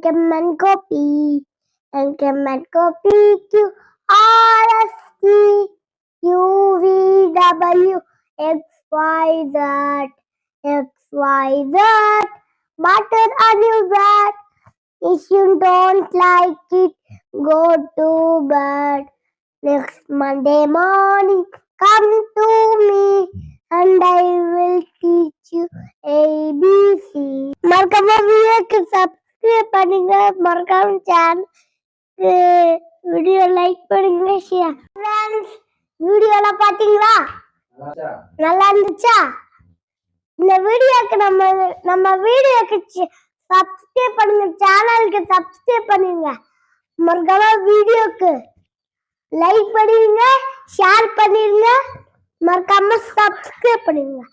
M and go P, and M and go P Q R S T U V W X Y Z X Y Z. Butter on your bread. If you don't like it, go to bed. Next Monday morning, come to me and I will teach you ABC. மறக்காம வீடியோக்கு subscribe பண்ணுங்க, மறக்காம சேனலுக்கு video like பண்ணுங்க, share. Friends, வீடியோலாம் பாத்தீங்களா? நல்லா இருந்துச்சா? இந்த வீடியோக்கு நம்ம வீடியோக்கு சப்ஸ்கிரைப் பண்ணுங்க, சேனலுக்கு சப்ஸ்கிரைப் பண்ணுங்க, மறக்காம வீடியோக்கு லைக் பண்ணிருங்க, ஷேர் பண்ணிருங்க, மறக்காம சப்ஸ்கிரைப் பண்ணிருங்க.